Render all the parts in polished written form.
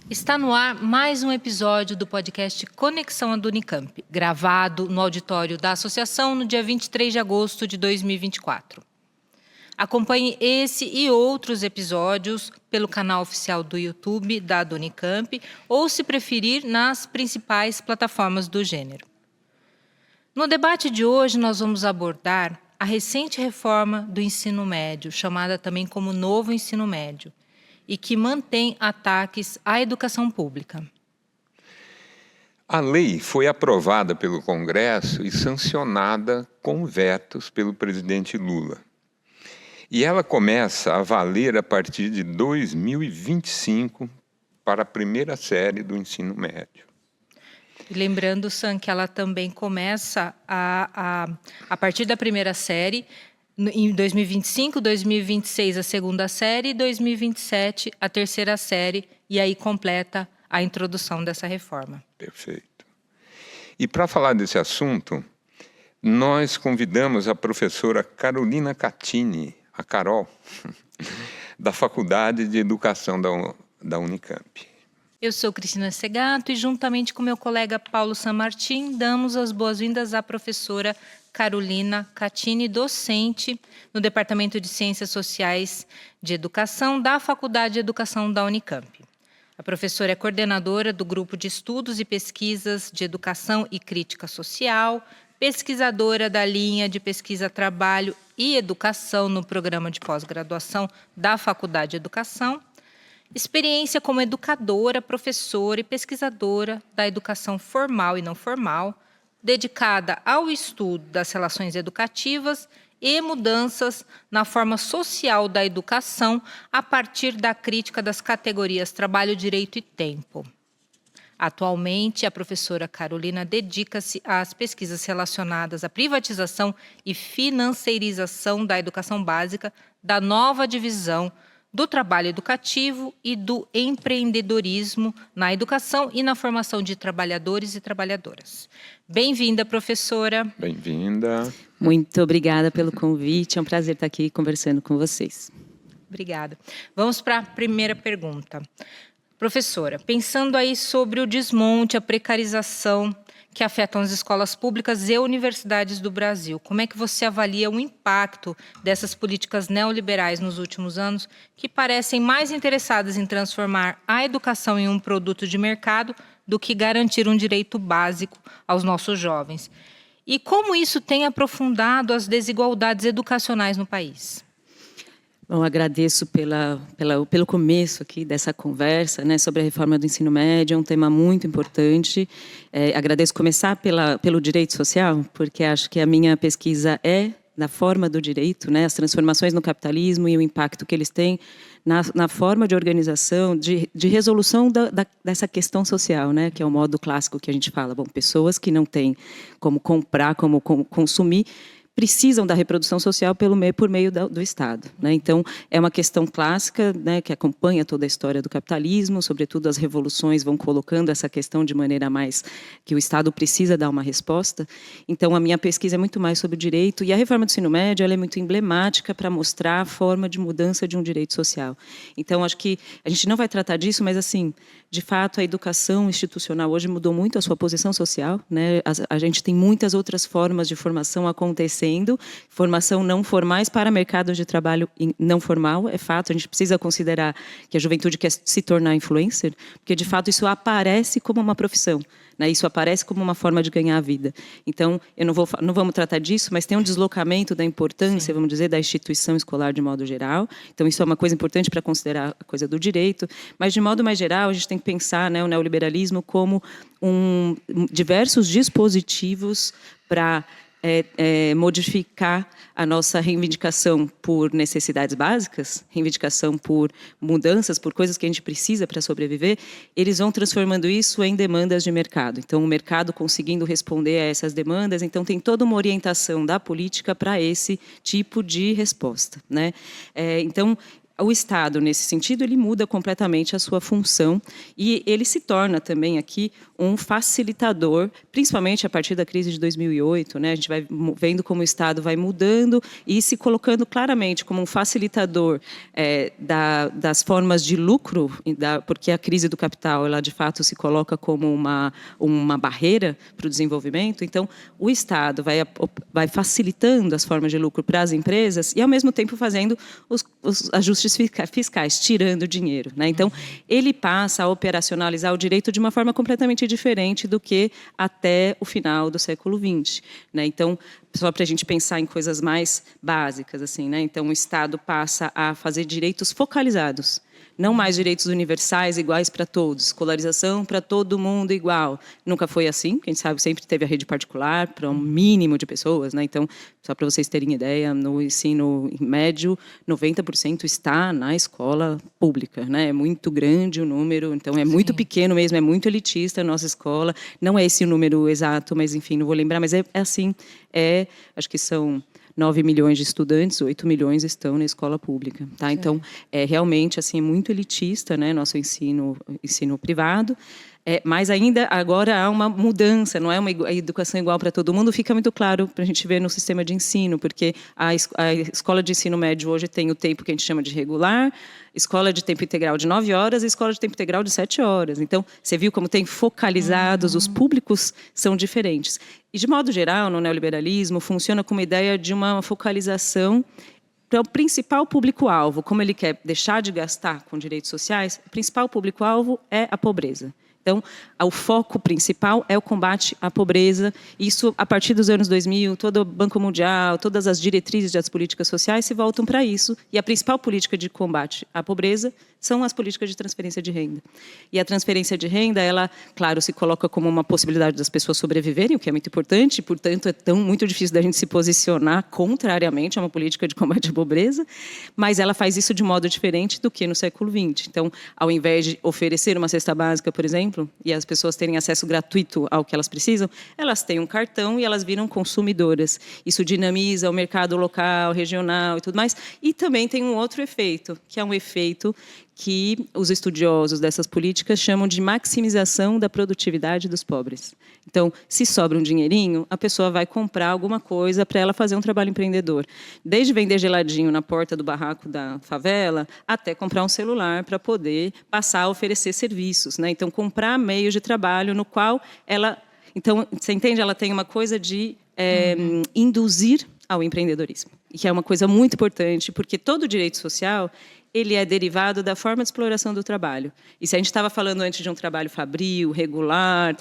Está no ar mais um episódio do podcast Conexão da Unicamp, gravado no auditório da Associação no dia 23 de agosto de 2024. Acompanhe esse e outros episódios pelo canal oficial do YouTube da Unicamp ou, se preferir, nas principais plataformas do gênero. No debate de hoje, nós vamos abordar a recente reforma do ensino médio, chamada também como Novo Ensino Médio, e que mantém ataques à educação pública. A lei foi aprovada pelo Congresso e sancionada com vetos pelo presidente Lula. E ela começa a valer a partir de 2025 para a primeira série do ensino médio. E lembrando, Sam, que ela também começa a partir da primeira série, em 2025, 2026 a segunda série e 2027 a terceira série, e aí completa a introdução dessa reforma. Perfeito. E para falar desse assunto, nós convidamos a professora Carolina Catini, a Carol, da Faculdade de Educação da Unicamp. Eu sou Cristina Segato e, juntamente com meu colega Paulo Sanmartin, damos as boas-vindas à professora Carolina Catini, docente no Departamento de Ciências Sociais de Educação da Faculdade de Educação da Unicamp. A professora é coordenadora do Grupo de Estudos e Pesquisas de Educação e Crítica Social, pesquisadora da linha de pesquisa Trabalho e Educação no Programa de Pós-Graduação da Faculdade de Educação, experiência como educadora, professora e pesquisadora da educação formal e não formal, dedicada ao estudo das relações educativas e mudanças na forma social da educação a partir da crítica das categorias trabalho, direito e tempo. Atualmente, a professora Carolina dedica-se às pesquisas relacionadas à privatização e financeirização da educação básica, da nova divisão do trabalho educativo e do empreendedorismo na educação e na formação de trabalhadores e trabalhadoras. Bem-vinda, professora. Bem-vinda. Muito obrigada pelo convite, é um prazer estar aqui conversando com vocês. Obrigada. Vamos para a primeira pergunta. Professora, pensando aí sobre o desmonte, a precarização que afetam as escolas públicas e universidades do Brasil, como é que você avalia o impacto dessas políticas neoliberais nos últimos anos, que parecem mais interessadas em transformar a educação em um produto de mercado do que garantir um direito básico aos nossos jovens? E como isso tem aprofundado as desigualdades educacionais no país? Bom, agradeço pelo começo aqui dessa conversa, né, sobre a reforma do ensino médio, é um tema muito importante. Agradeço começar pelo direito social, porque acho que a minha pesquisa é da forma do direito, né, as transformações no capitalismo e o impacto que eles têm na forma de organização, de resolução dessa questão social, né, que é o modo clássico que a gente fala. Bom, pessoas que não têm como comprar, como consumir, precisam da reprodução social por meio do Estado, né? Então, é uma questão clássica, né, que acompanha toda a história do capitalismo, sobretudo as revoluções vão colocando essa questão de maneira mais que o Estado precisa dar uma resposta. Então, a minha pesquisa é muito mais sobre o direito, e a reforma do ensino médio ela é muito emblemática para mostrar a forma de mudança de um direito social. Então, acho que a gente não vai tratar disso, mas, assim, de fato, a educação institucional hoje mudou muito a sua posição social, né? A gente tem muitas outras formas de formação acontecendo, formação não formais para mercado de trabalho não formal, é fato, a gente precisa considerar que a juventude quer se tornar influencer, porque de fato isso aparece como uma profissão, né? Isso aparece como uma forma de ganhar a vida. Então, não vamos tratar disso, mas tem um deslocamento da importância, sim, vamos dizer, da instituição escolar de modo geral. Então, isso é uma coisa importante para considerar a coisa do direito, mas de modo mais geral, a gente tem que pensar, né, o neoliberalismo como diversos dispositivos para modificar a nossa reivindicação por necessidades básicas, reivindicação por mudanças, por coisas que a gente precisa para sobreviver, eles vão transformando isso em demandas de mercado. Então, o mercado conseguindo responder a essas demandas, então tem toda uma orientação da política para esse tipo de resposta, né? Então, o Estado, nesse sentido, ele muda completamente a sua função e ele se torna também aqui um facilitador, principalmente a partir da crise de 2008, né? A gente vai vendo como o Estado vai mudando e se colocando claramente como um facilitador das formas de lucro, porque a crise do capital, ela de fato se coloca como uma barreira para o desenvolvimento. Então, o Estado vai facilitando as formas de lucro para as empresas e, ao mesmo tempo, fazendo os ajustes fiscais, tirando dinheiro, né? Então, ele passa a operacionalizar o direito de uma forma completamente diferente do que até o final do século XX, né? Então, só para a gente pensar em coisas mais básicas, assim, né? Então, o Estado passa a fazer direitos focalizados, não mais direitos universais iguais para todos, escolarização para todo mundo igual. Nunca foi assim, quem sabe sempre teve a rede particular para um mínimo de pessoas, né? Então, só para vocês terem ideia, no ensino médio, 90% está na escola pública, né? É muito grande o número, então é muito pequeno mesmo, é muito elitista a nossa escola. Não é esse o número exato, mas enfim, não vou lembrar, mas é assim, acho que são 9 milhões de estudantes, 8 milhões estão na escola pública, tá? Então, realmente assim, é muito elitista, né, nosso ensino privado. Mas ainda agora há uma mudança, não é uma educação igual para todo mundo, fica muito claro para a gente ver no sistema de ensino, porque a escola de ensino médio hoje tem o tempo que a gente chama de regular, escola de tempo integral de 9 horas e escola de tempo integral de 7 horas. Então, você viu como tem focalizados, os públicos são diferentes. E, de modo geral, no neoliberalismo, funciona com uma ideia de uma focalização para o principal público-alvo. Como ele quer deixar de gastar com direitos sociais, o principal público-alvo é a pobreza. Então, o foco principal é o combate à pobreza. Isso, a partir dos anos 2000, todo o Banco Mundial, todas as diretrizes das políticas sociais se voltam para isso. E a principal política de combate à pobreza são as políticas de transferência de renda. E a transferência de renda, ela, claro, se coloca como uma possibilidade das pessoas sobreviverem, o que é muito importante, e, portanto, é muito difícil da gente se posicionar contrariamente a uma política de combate à pobreza, mas ela faz isso de modo diferente do que no século XX. Então, ao invés de oferecer uma cesta básica, por exemplo, e as pessoas terem acesso gratuito ao que elas precisam, elas têm um cartão e elas viram consumidoras. Isso dinamiza o mercado local, regional e tudo mais. E também tem um outro efeito, que é um efeito que os estudiosos dessas políticas chamam de maximização da produtividade dos pobres. Então, se sobra um dinheirinho, a pessoa vai comprar alguma coisa para ela fazer um trabalho empreendedor. Desde vender geladinho na porta do barraco da favela, até comprar um celular para poder passar a oferecer serviços, né? Então, comprar meios de trabalho no qual ela... Então, você entende? Ela tem uma coisa de induzir ao empreendedorismo, que é uma coisa muito importante, porque todo direito social ele é derivado da forma de exploração do trabalho. E se a gente estava falando antes de um trabalho fabril, regular,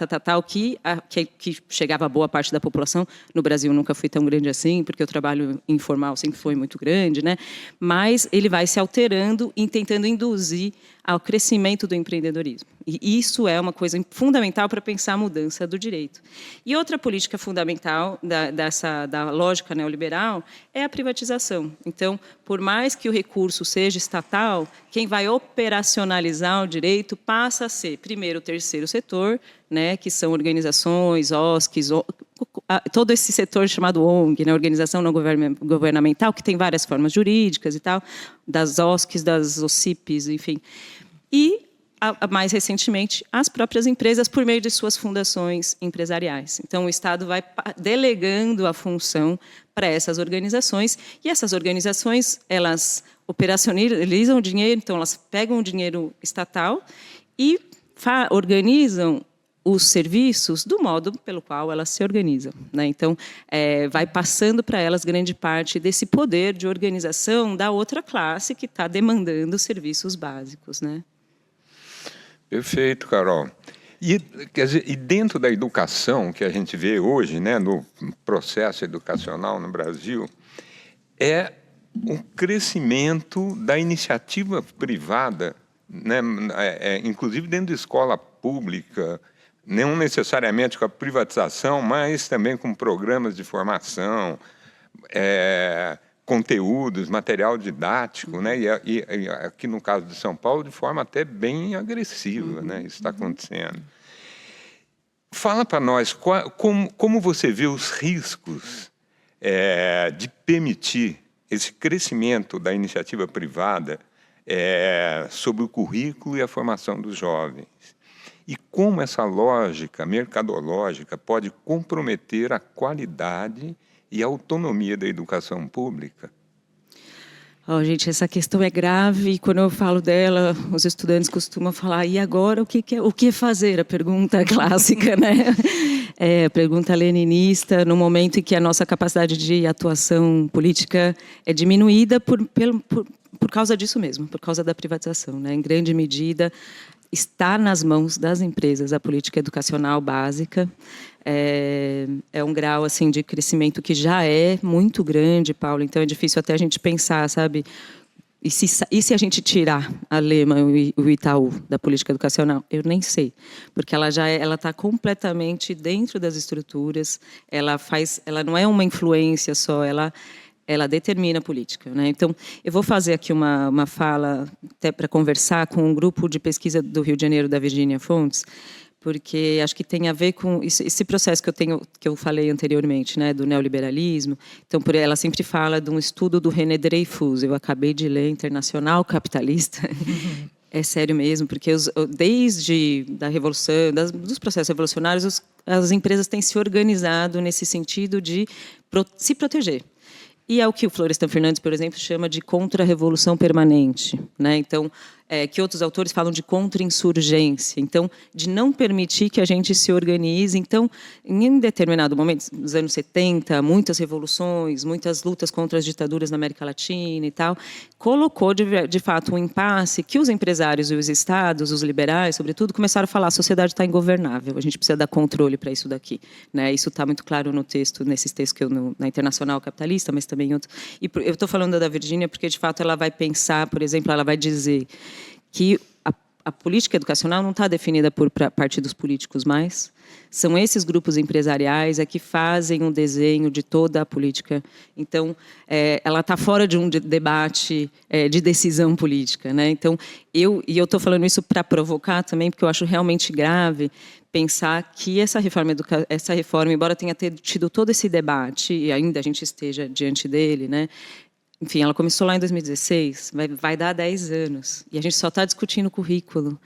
que chegava a boa parte da população, no Brasil nunca foi tão grande assim, porque o trabalho informal sempre foi muito grande, né? Mas ele vai se alterando e tentando induzir ao crescimento do empreendedorismo. E isso é uma coisa fundamental para pensar a mudança do direito. E outra política fundamental da lógica neoliberal é a privatização. Então, por mais que o recurso seja estatal, quem vai operacionalizar o direito passa a ser, primeiro, o terceiro setor, né, que são organizações, OSCs, todo esse setor chamado ONG, né, organização não governamental, que tem várias formas jurídicas e tal, das OSCs, das OCIPs, enfim. E, mais recentemente, as próprias empresas por meio de suas fundações empresariais. Então, o Estado vai delegando a função para essas organizações, e essas organizações, elas operacionalizam o dinheiro, então elas pegam o dinheiro estatal e organizam os serviços do modo pelo qual elas se organizam, né? Então, vai passando para elas grande parte desse poder de organização da outra classe que está demandando serviços básicos, né? Perfeito, Carol. E, quer dizer, e dentro da educação que a gente vê hoje, né, no processo educacional no Brasil, é um crescimento da iniciativa privada, né, inclusive dentro da escola pública, não necessariamente com a privatização, mas também com programas de formação, conteúdos, material didático, né? E aqui no caso de São Paulo, de forma até bem agressiva, né? Isso está acontecendo. Fala para nós como você vê os riscos de permitir esse crescimento da iniciativa privada sobre o currículo e a formação dos jovens. E como essa lógica mercadológica pode comprometer a qualidade e a autonomia da educação pública? Oh, gente, essa questão é grave e quando eu falo dela, os estudantes costumam falar: e agora o que fazer? A pergunta clássica, né? A pergunta leninista, no momento em que a nossa capacidade de atuação política é diminuída por causa disso mesmo, por causa da privatização, né? Em grande medida, está nas mãos das empresas a política educacional básica. É um grau assim de crescimento que já é muito grande, Paulo. Então é difícil até a gente pensar, sabe? E se a gente tirar a Lehman e o Itaú da política educacional? Eu nem sei, porque ela está completamente dentro das estruturas. Ela não é uma influência só, ela determina a política, né? Então, eu vou fazer aqui uma fala até para conversar com um grupo de pesquisa do Rio de Janeiro, da Virginia Fontes, porque acho que tem a ver com esse processo que eu falei anteriormente, né, do neoliberalismo. Então, ela sempre fala de um estudo do René Dreyfus. Eu acabei de ler Internacional Capitalista. É sério mesmo, porque desde da revolução, dos processos revolucionários, as empresas têm se organizado nesse sentido de se proteger. E é o que o Florestan Fernandes, por exemplo, chama de contra-revolução permanente, né? Então, que outros autores falam de contra-insurgência. Então, de não permitir que a gente se organize. Então, em determinado momento, nos anos 70, muitas revoluções, muitas lutas contra as ditaduras na América Latina e tal, colocou, de fato, um impasse que os empresários e os estados, os liberais, sobretudo, começaram a falar: a sociedade está ingovernável, a gente precisa dar controle para isso daqui, né? Isso está muito claro no texto, nesses textos que na Internacional Capitalista, mas também em outros. E eu estou falando da Virgínia porque, de fato, ela vai pensar, por exemplo, ela vai dizer que a política educacional não está definida por partidos políticos mais. São esses grupos empresariais que fazem um desenho de toda a política. Então, ela está fora de um debate de decisão política, né? Então, eu estou falando isso para provocar também, porque eu acho realmente grave pensar que essa reforma, embora tenha tido todo esse debate, e ainda a gente esteja diante dele, né? Enfim, ela começou lá em 2016, vai dar 10 anos, e a gente só está discutindo o currículo.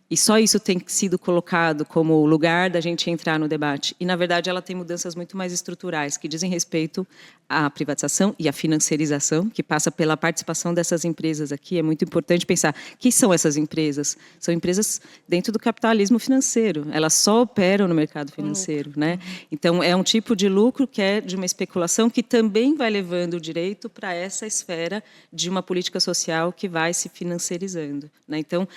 E só isso tem sido colocado como lugar da gente entrar no debate. E, na verdade, ela tem mudanças muito mais estruturais, que dizem respeito à privatização e à financiarização, que passa pela participação dessas empresas aqui. É muito importante pensar: quem são essas empresas? São empresas dentro do capitalismo financeiro. Elas só operam no mercado financeiro, né? Então, é um tipo de lucro que é de uma especulação que também vai levando o direito para essa esfera de uma política social que vai se financiarizando, né? Então,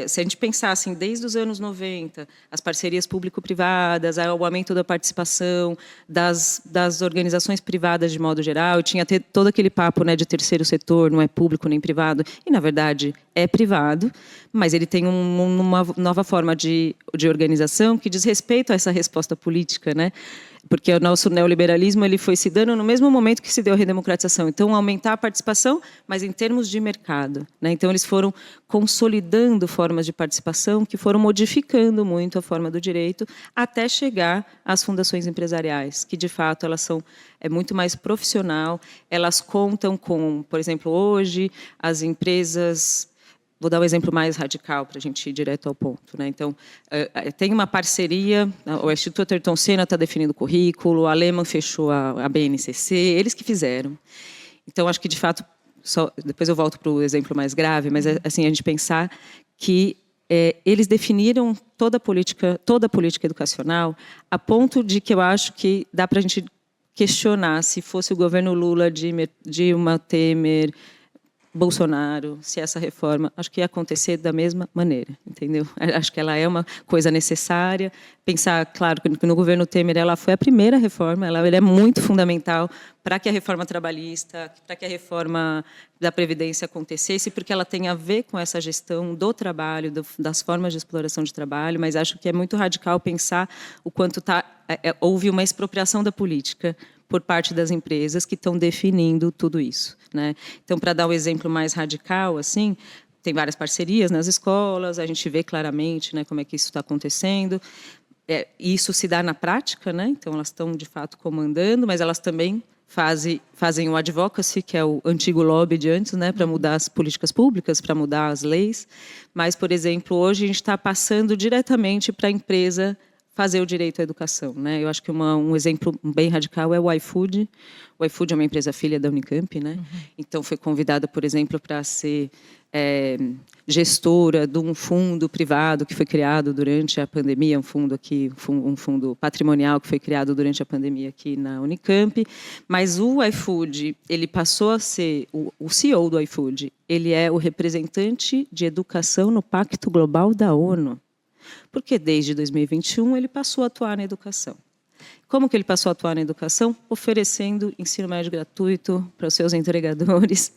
se a gente pensar assim, desde os anos 90, as parcerias público-privadas, o aumento da participação das organizações privadas de modo geral, tinha todo aquele papo, né, de terceiro setor, não é público nem privado, e, na verdade, é privado, mas ele tem uma nova forma de organização que diz respeito a essa resposta política, né? Porque o nosso neoliberalismo ele foi se dando no mesmo momento que se deu a redemocratização. Então, aumentar a participação, mas em termos de mercado, né? Então, eles foram consolidando formas de participação que foram modificando muito a forma do direito até chegar às fundações empresariais, que, de fato, elas são muito mais profissional. Elas contam com, por exemplo, hoje, as empresas... Vou dar um exemplo mais radical para a gente ir direto ao ponto, né? Então, tem uma parceria, o Instituto Ayrton Senna está definindo o currículo, a Lehman fechou a BNCC, eles que fizeram. Então, acho que, de fato, depois eu volto para o exemplo mais grave, mas assim, a gente pensar que eles definiram toda a política educacional a ponto de que eu acho que dá para a gente questionar se fosse o governo Lula, Dilma, Temer... Bolsonaro, se essa reforma, acho que ia acontecer da mesma maneira, entendeu? Acho que ela é uma coisa necessária. Pensar, claro, que no governo Temer ela foi a primeira reforma, ela é muito fundamental para que a reforma trabalhista, para que a reforma da Previdência acontecesse, porque ela tem a ver com essa gestão do trabalho, das formas de exploração de trabalho, mas acho que é muito radical pensar o quanto houve uma expropriação da política por parte das empresas que estão definindo tudo isso, né? Então, para dar um exemplo mais radical, assim, tem várias parcerias nas escolas, a gente vê claramente, né, como é que isso está acontecendo. Isso se dá na prática, né? Então, elas estão, de fato, comandando, mas elas também fazem o advocacy, que é o antigo lobby de antes, né, para mudar as políticas públicas, para mudar as leis. Mas, por exemplo, hoje a gente está passando diretamente para a empresa fazer o direito à educação, né? Eu acho que um exemplo bem radical é o iFood. O iFood é uma empresa filha da Unicamp, né? Então foi convidada, por exemplo, para ser gestora de um fundo privado que foi criado durante a pandemia, um fundo patrimonial que foi criado durante a pandemia aqui na Unicamp. Mas o iFood, ele passou a ser o CEO do iFood. Ele é o representante de educação no Pacto Global da ONU. Porque desde 2021 ele passou a atuar na educação. Como que ele passou a atuar na educação? Oferecendo ensino médio gratuito para os seus entregadores.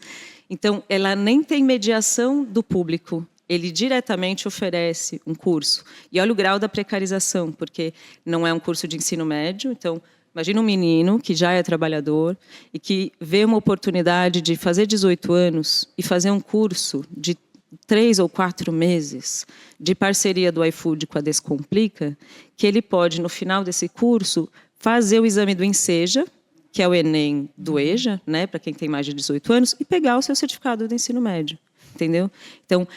Então, ela nem tem mediação do público. Ele diretamente oferece um curso. E olha o grau da precarização, porque não é um curso de ensino médio. Então, imagina um menino que já é trabalhador e que vê uma oportunidade de fazer 18 anos e fazer um curso de 3 ou 4 meses de parceria do iFood com a Descomplica, que ele pode, no final desse curso, fazer o exame do Enseja, que é o Enem do EJA, né, para quem tem mais de 18 anos, e pegar o seu certificado de ensino médio. Entendeu? Então,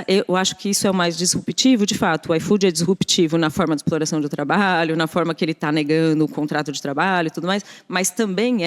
eu acho que isso é o mais disruptivo. De fato, o iFood é disruptivo na forma de exploração do trabalho, na forma que ele está negando o contrato de trabalho e tudo mais, mas também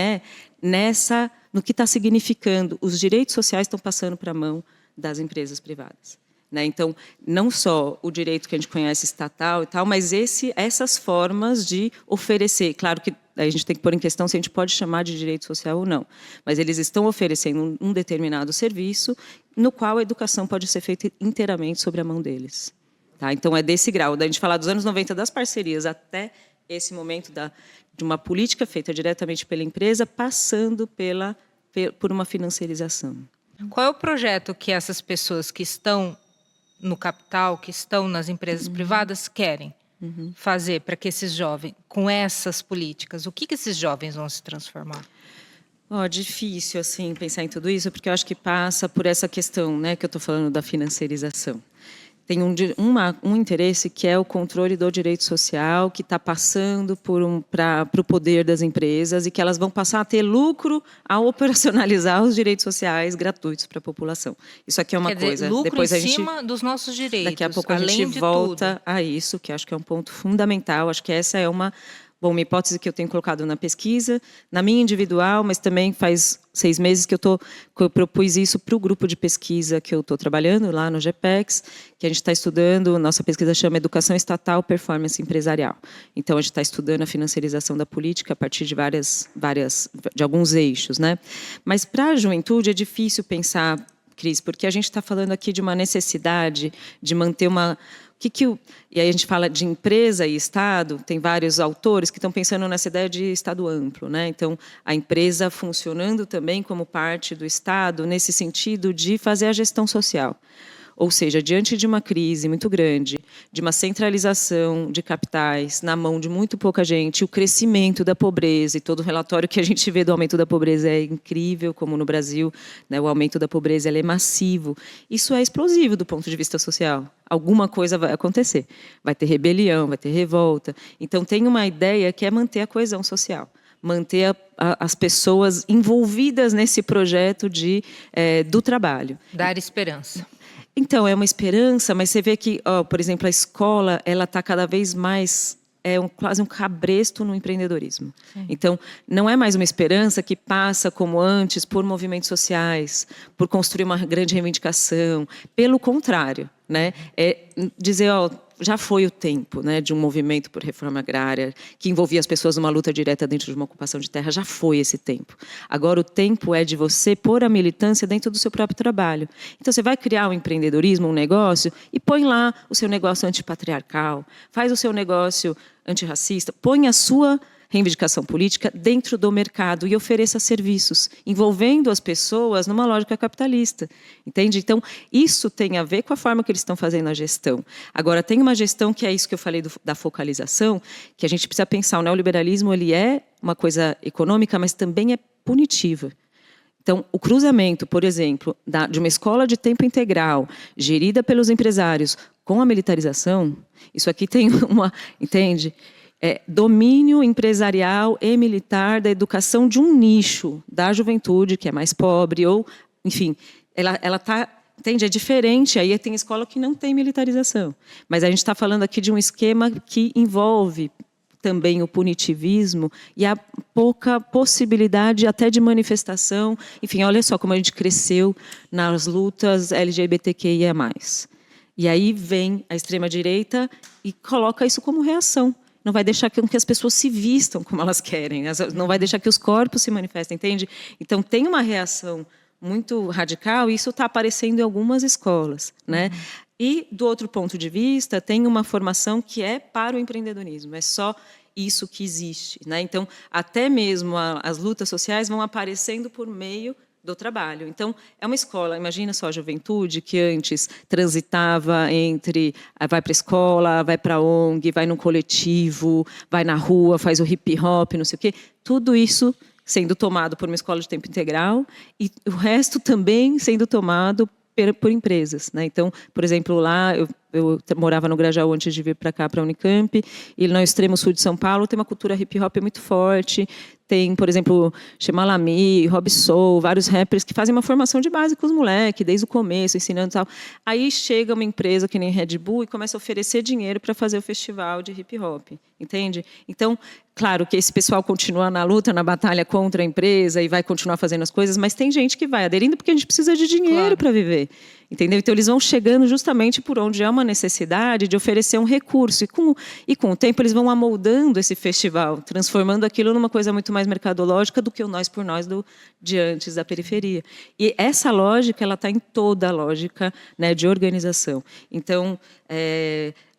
no que está significando. Os direitos sociais estão passando para a mão das empresas privadas, né? Então, não só o direito que a gente conhece estatal e tal, mas essas formas de oferecer. Claro que a gente tem que pôr em questão se a gente pode chamar de direito social ou não, mas eles estão oferecendo um determinado serviço no qual a educação pode ser feita inteiramente sobre a mão deles. Tá? Então, é desse grau, da gente falar dos anos 90 das parcerias até esse momento de uma política feita diretamente pela empresa, passando por uma financiarização. Qual é o projeto que essas pessoas que estão no capital, que estão nas empresas privadas, querem fazer para que esses jovens, com essas políticas, o que esses jovens vão se transformar? Difícil assim pensar em tudo isso, porque eu acho que passa por essa questão, né, que eu estou falando da financiarização. Tem um interesse que é o controle do direito social, que está passando para o poder das empresas e que elas vão passar a ter lucro ao operacionalizar os direitos sociais gratuitos para a população. Isso aqui é uma coisa. Lucro depois em cima dos nossos direitos. Daqui a pouco a gente volta a isso, que acho que é um ponto fundamental. Acho que essa é uma hipótese que eu tenho colocado na pesquisa, na minha individual, mas também faz 6 meses que eu propus isso para o grupo de pesquisa que eu estou trabalhando lá no GPEX, que a gente está estudando, nossa pesquisa chama Educação Estatal Performance Empresarial. Então, a gente está estudando a financiarização da política a partir de de alguns eixos, né? Mas para a juventude é difícil pensar, Cris, porque a gente está falando aqui de uma necessidade de manter uma... E aí a gente fala de empresa e Estado, tem vários autores que estão pensando nessa ideia de Estado amplo, né? Então, a empresa funcionando também como parte do Estado, nesse sentido de fazer a gestão social. Ou seja, diante de uma crise muito grande, de uma centralização de capitais na mão de muito pouca gente, o crescimento da pobreza, e todo o relatório que a gente vê do aumento da pobreza é incrível, como no Brasil, né, o aumento da pobreza é massivo. Isso é explosivo do ponto de vista social. Alguma coisa vai acontecer. Vai ter rebelião, vai ter revolta. Então, tem uma ideia que é manter a coesão social. Manter as pessoas envolvidas nesse projeto do trabalho. Dar esperança. Então, é uma esperança, mas você vê que, por exemplo, a escola ela está cada vez mais... quase um cabresto no empreendedorismo. Sim. Então, não é mais uma esperança que passa, como antes, por movimentos sociais, por construir uma grande reivindicação. Pelo contrário, né? É dizer, já foi o tempo, né, de um movimento por reforma agrária que envolvia as pessoas numa luta direta dentro de uma ocupação de terra. Já foi esse tempo. Agora o tempo é de você pôr a militância dentro do seu próprio trabalho. Então você vai criar um empreendedorismo, um negócio, e põe lá o seu negócio antipatriarcal, faz o seu negócio antirracista, põe a sua reivindicação política dentro do mercado e ofereça serviços, envolvendo as pessoas numa lógica capitalista, entende? Então, isso tem a ver com a forma que eles estão fazendo a gestão. Agora, tem uma gestão que é isso que eu falei da focalização, que a gente precisa pensar, o neoliberalismo ele é uma coisa econômica, mas também é punitiva. Então, o cruzamento, por exemplo, de uma escola de tempo integral, gerida pelos empresários, com a militarização, isso aqui tem entende? Domínio empresarial e militar da educação de um nicho da juventude, que é mais pobre, ou, enfim, ela está... Entende? É diferente, aí tem escola que não tem militarização. Mas a gente está falando aqui de um esquema que envolve também o punitivismo e a pouca possibilidade até de manifestação. Enfim, olha só como a gente cresceu nas lutas LGBTQIA+. E aí vem a extrema-direita e coloca isso como reação. Não vai deixar que as pessoas se vistam como elas querem, não vai deixar que os corpos se manifestem, entende? Então, tem uma reação muito radical e isso está aparecendo em algumas escolas, né? E, do outro ponto de vista, tem uma formação que é para o empreendedorismo, é só isso que existe, né? Então, até mesmo as lutas sociais vão aparecendo por meio do trabalho. Então, é uma escola, imagina só a juventude que antes transitava entre vai para a escola, vai para a ONG, vai num coletivo, vai na rua, faz o hip hop, não sei o quê. Tudo isso sendo tomado por uma escola de tempo integral e o resto também sendo tomado por empresas, né? Então, por exemplo, lá eu morava no Grajaú antes de vir para cá, para a Unicamp, e no extremo sul de São Paulo tem uma cultura hip hop muito forte. Tem, por exemplo, Shemalami, Rob Soul, vários rappers que fazem uma formação de base com os moleques, desde o começo, ensinando e tal. Aí chega uma empresa que nem Red Bull e começa a oferecer dinheiro para fazer o festival de hip hop, entende? Então, claro que esse pessoal continua na luta, na batalha contra a empresa e vai continuar fazendo as coisas, mas tem gente que vai aderindo porque a gente precisa de dinheiro para viver, entendeu? Então, eles vão chegando justamente por onde é uma necessidade de oferecer um recurso. E com o tempo, eles vão amoldando esse festival, transformando aquilo numa coisa muito mais mercadológica do que o nós por nós de antes, da periferia. E essa lógica ela está em toda a lógica, né, de organização. Então,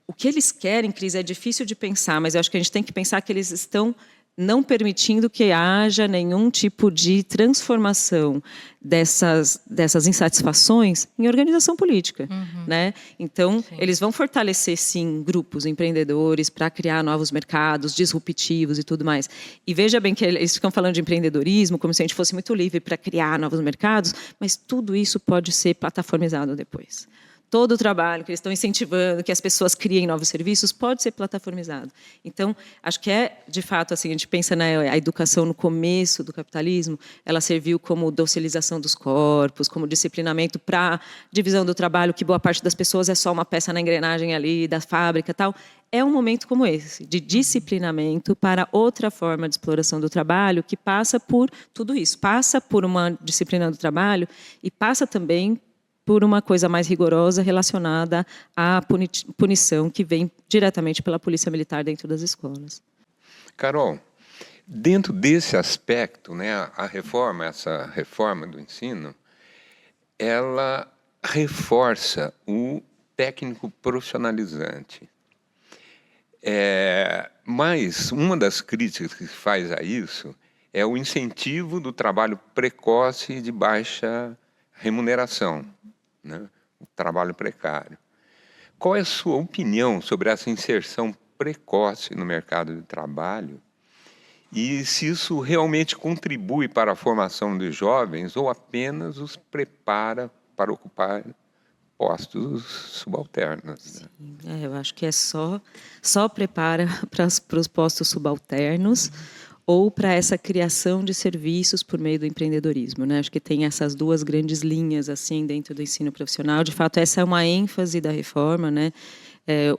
o que eles querem, Cris, é difícil de pensar, mas eu acho que a gente tem que pensar que eles estão não permitindo que haja nenhum tipo de transformação dessas insatisfações em organização política, né? Então, sim, eles vão fortalecer, sim, grupos empreendedores para criar novos mercados disruptivos e tudo mais. E veja bem que eles ficam falando de empreendedorismo como se a gente fosse muito livre para criar novos mercados, mas tudo isso pode ser plataformizado depois. Todo o trabalho que eles estão incentivando, que as pessoas criem novos serviços, pode ser plataformizado. Então, acho que de fato, assim, a gente pensa na educação no começo do capitalismo, ela serviu como docilização dos corpos, como disciplinamento para divisão do trabalho, que boa parte das pessoas é só uma peça na engrenagem ali da fábrica e tal. É um momento como esse, de disciplinamento para outra forma de exploração do trabalho, que passa por tudo isso. Passa por uma disciplina do trabalho e passa também por uma coisa mais rigorosa relacionada à punição que vem diretamente pela polícia militar dentro das escolas. Carol, dentro desse aspecto, né, essa reforma do ensino, ela reforça o técnico profissionalizante. Mas uma das críticas que se faz a isso é o incentivo do trabalho precoce e de baixa remuneração, né? O trabalho precário. Qual é a sua opinião sobre essa inserção precoce no mercado de trabalho e se isso realmente contribui para a formação de jovens ou apenas os prepara para ocupar postos subalternos? Né? Eu acho que só prepara para os postos subalternos ou para essa criação de serviços por meio do empreendedorismo, né? Acho que tem essas duas grandes linhas assim dentro do ensino profissional. De fato, essa é uma ênfase da reforma, né?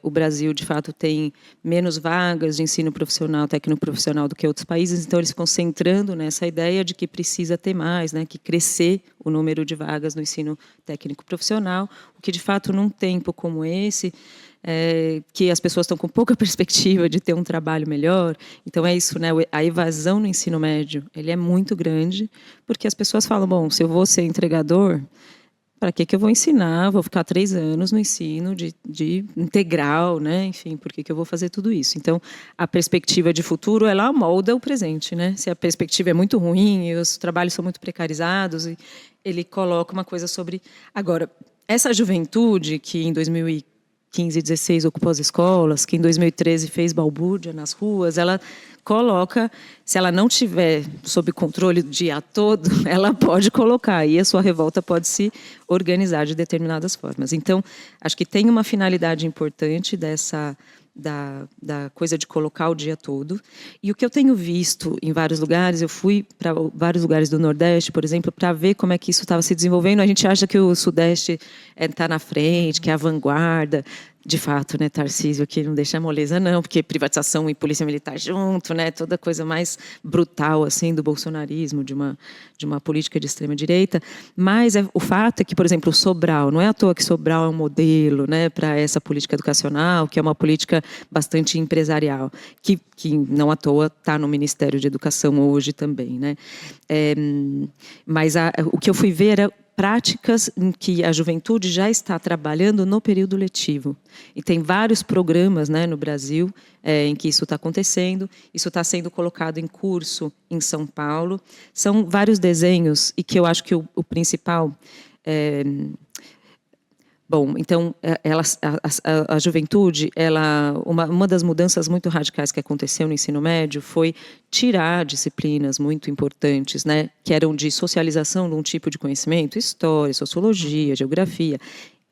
O Brasil, de fato, tem menos vagas de ensino profissional, técnico-profissional do que outros países, então eles ficam concentrando nessa ideia de que precisa ter mais, né? Que crescer o número de vagas no ensino técnico-profissional, o que, de fato, num tempo como esse, que as pessoas estão com pouca perspectiva de ter um trabalho melhor. Então é isso, né? A evasão no ensino médio, ele é muito grande, porque as pessoas falam, bom, se eu vou ser entregador, para que eu vou ensinar? Vou ficar 3 anos no ensino de integral, né? Enfim, por que eu vou fazer tudo isso? Então, a perspectiva de futuro, ela molda o presente, né? Se a perspectiva é muito ruim e os trabalhos são muito precarizados, ele coloca uma coisa sobre... Agora, essa juventude que em 2015 e 16 ocupou as escolas, que em 2013 fez balbúrdia nas ruas, ela coloca, se ela não tiver sob controle o dia todo, ela pode colocar, e a sua revolta pode se organizar de determinadas formas. Então, acho que tem uma finalidade importante da coisa de colocar o dia todo. E o que eu tenho visto em vários lugares, eu fui para vários lugares do Nordeste, por exemplo, para ver como é que isso estava se desenvolvendo. A gente acha que o Sudeste está na frente, que é a vanguarda. De fato, né, Tarcísio, que não deixa moleza, não, porque privatização e polícia militar junto, né, toda coisa mais brutal assim do bolsonarismo, de uma política de extrema direita. Mas o fato é que, por exemplo, o Sobral, não é à toa que Sobral é um modelo, né, para essa política educacional, que é uma política bastante empresarial, que não à toa está no Ministério de Educação hoje também, né. Mas o que eu fui ver era práticas em que a juventude já está trabalhando no período letivo. E tem vários programas, né, no Brasil em que isso está acontecendo. Isso está sendo colocado em curso em São Paulo. São vários desenhos e que eu acho que o principal... Bom, então, a juventude, uma das mudanças muito radicais que aconteceu no ensino médio foi tirar disciplinas muito importantes, né, que eram de socialização de um tipo de conhecimento, história, sociologia, geografia,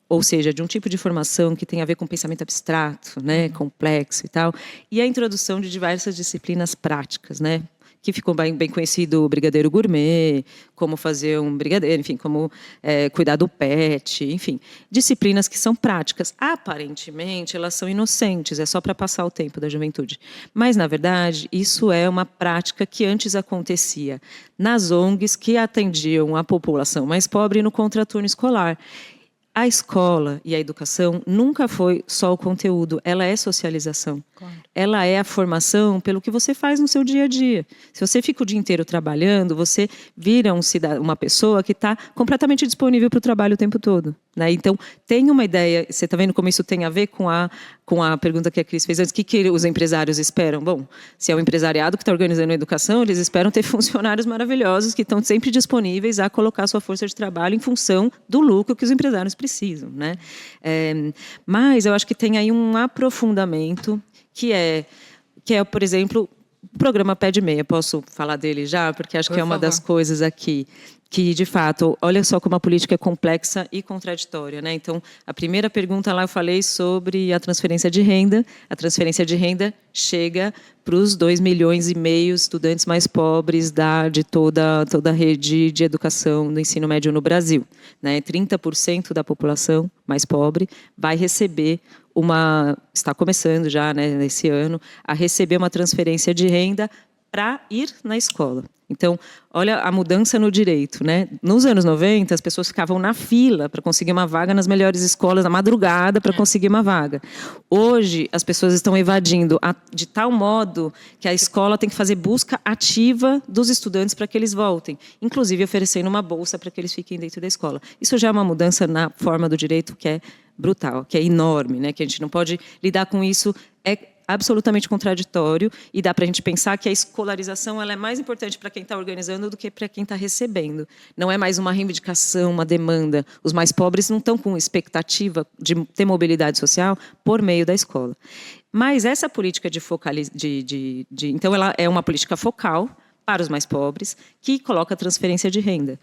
ou seja, de um tipo de formação que tem a ver com pensamento abstrato, né, complexo e tal, e a introdução de diversas disciplinas práticas, né, que ficou bem conhecido o brigadeiro gourmet, como fazer um brigadeiro, enfim, como cuidar do pet, enfim. Disciplinas que são práticas. Aparentemente, elas são inocentes, é só para passar o tempo da juventude. Mas, na verdade, isso é uma prática que antes acontecia nas ONGs que atendiam a população mais pobre no contraturno escolar. A escola e a educação nunca foi só o conteúdo, ela é socialização. Claro. Ela é a formação pelo que você faz no seu dia a dia. Se você fica o dia inteiro trabalhando, você vira uma pessoa que está completamente disponível para o trabalho o tempo todo, né? Então, tem uma ideia, você está vendo como isso tem a ver com a pergunta que a Cris fez antes, o que os empresários esperam? Bom, se é o empresariado que está organizando a educação, eles esperam ter funcionários maravilhosos que estão sempre disponíveis a colocar sua força de trabalho em função do lucro que os empresários precisam, né? Mas eu acho que tem aí um aprofundamento que é, por exemplo, o programa Pé de Meia. Posso falar dele já? Porque acho que é uma das coisas aqui que, de fato, olha só como a política é complexa e contraditória, né? Então, a primeira pergunta lá eu falei sobre a transferência de renda. A transferência de renda chega para os 2,5 milhões de estudantes mais pobres de toda a rede de educação do ensino médio no Brasil, né? 30% da população mais pobre vai receber está começando já, né, nesse ano, a receber uma transferência de renda para ir na escola. Então, olha a mudança no direito, né? Nos anos 90, as pessoas ficavam na fila para conseguir uma vaga nas melhores escolas, na madrugada, para conseguir uma vaga. Hoje, as pessoas estão evadindo de tal modo que a escola tem que fazer busca ativa dos estudantes para que eles voltem, inclusive oferecendo uma bolsa para que eles fiquem dentro da escola. Isso já é uma mudança na forma do direito que é brutal, que é enorme, né? Que a gente não pode lidar com isso, é absolutamente contraditório, e dá para a gente pensar que a escolarização ela é mais importante para quem está organizando do que para quem está recebendo. Não é mais uma reivindicação, uma demanda. Os mais pobres não estão com expectativa de ter mobilidade social por meio da escola. Mas essa política então ela é uma política focal para os mais pobres, que coloca a transferência de renda.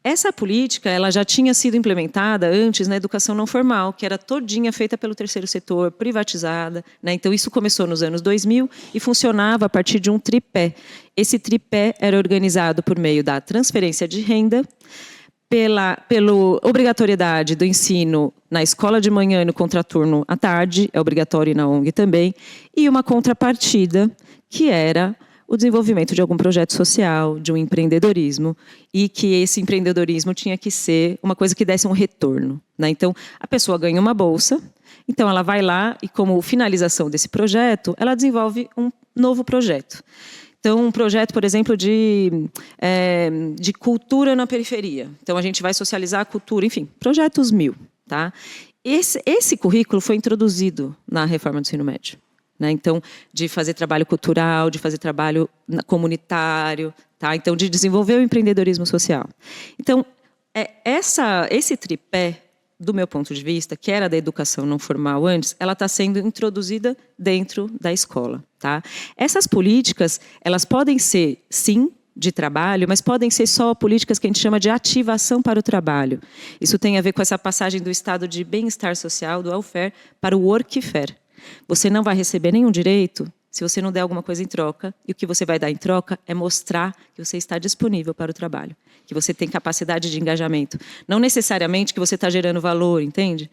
Essa política ela já tinha sido implementada antes na educação não formal, que era todinha feita pelo terceiro setor, privatizada, né? Então, isso começou nos anos 2000 e funcionava a partir de um tripé. Esse tripé era organizado por meio da transferência de renda, pela obrigatoriedade do ensino na escola de manhã e no contraturno à tarde, é obrigatório na ONG também, e uma contrapartida que era o desenvolvimento de algum projeto social, de um empreendedorismo, e que esse empreendedorismo tinha que ser uma coisa que desse um retorno, né? Então, a pessoa ganha uma bolsa, então ela vai lá e, como finalização desse projeto, ela desenvolve um novo projeto. Então, um projeto, por exemplo, de cultura na periferia. Então, a gente vai socializar a cultura, enfim, projetos 1000. Tá? Esse currículo foi introduzido na reforma do ensino médio. Né? Então, de fazer trabalho cultural, de fazer trabalho comunitário, tá? Então, de desenvolver o empreendedorismo social. Então, esse tripé, do meu ponto de vista, que era da educação não formal antes, ela está sendo introduzida dentro da escola. Tá? Essas políticas, elas podem ser, sim, de trabalho, mas podem ser só políticas que a gente chama de ativação para o trabalho. Isso tem a ver com essa passagem do estado de bem-estar social, do welfare, para o workfare. Você não vai receber nenhum direito se você não der alguma coisa em troca, e o que você vai dar em troca é mostrar que você está disponível para o trabalho, que você tem capacidade de engajamento. Não necessariamente que você está gerando valor, entende?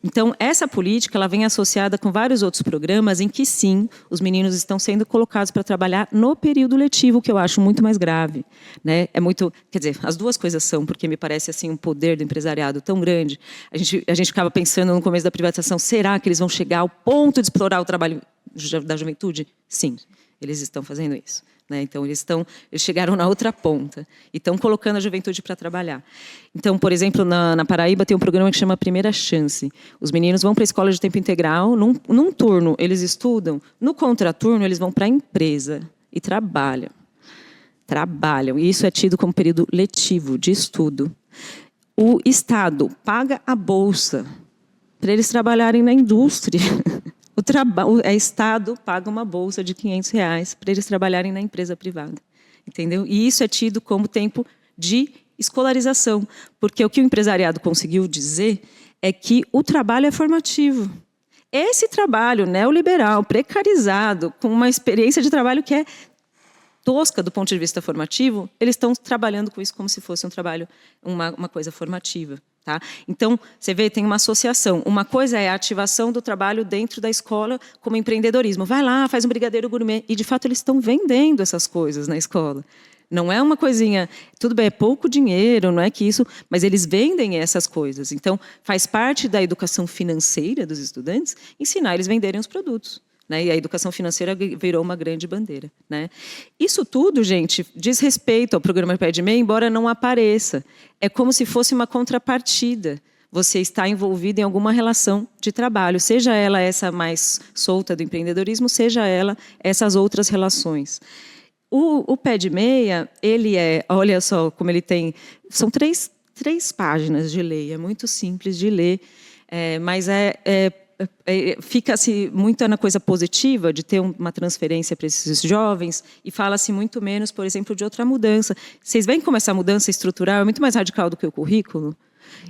Então, essa política ela vem associada com vários outros programas em que, sim, os meninos estão sendo colocados para trabalhar no período letivo, que eu acho muito mais grave. Né? É muito, quer dizer, as duas coisas são, porque me parece assim, um poder do empresariado tão grande. A gente ficava pensando no começo da privatização, será que eles vão chegar ao ponto de explorar o trabalho da juventude? Sim, eles estão fazendo isso. Né? Então, eles chegaram na outra ponta e estão colocando a juventude para trabalhar. Então, por exemplo, na Paraíba tem um programa que chama Primeira Chance. Os meninos vão para a escola de tempo integral, num turno eles estudam, no contraturno eles vão para a empresa e trabalham. E isso é tido como período letivo, de estudo. O Estado paga a bolsa para eles trabalharem na indústria. O Estado paga uma bolsa de R$500 para eles trabalharem na empresa privada. Entendeu? E isso é tido como tempo de escolarização, porque o que o empresariado conseguiu dizer é que o trabalho é formativo. Esse trabalho neoliberal, precarizado, com uma experiência de trabalho que é tosca do ponto de vista formativo, eles estão trabalhando com isso como se fosse um trabalho, uma coisa formativa. Tá? Então, você vê, tem uma associação. Uma coisa é a ativação do trabalho dentro da escola como empreendedorismo. Vai lá, faz um brigadeiro gourmet. E, de fato, eles estão vendendo essas coisas na escola. Não é uma coisinha... Tudo bem, é pouco dinheiro, não é que isso... Mas eles vendem essas coisas. Então, faz parte da educação financeira dos estudantes ensinar eles a venderem os produtos. Né? E a educação financeira virou uma grande bandeira. Né? Isso tudo, gente, diz respeito ao programa PED-MEI, embora não apareça. É como se fosse uma contrapartida. Você está envolvido em alguma relação de trabalho, seja ela essa mais solta do empreendedorismo, seja ela essas outras relações. O PED-MEI, ele é, olha só como ele tem, são três páginas de lei, é muito simples de ler, mas fica-se muito na coisa positiva de ter uma transferência para esses jovens e fala-se muito menos, por exemplo, de outra mudança. Vocês veem como essa mudança estrutural é muito mais radical do que o currículo?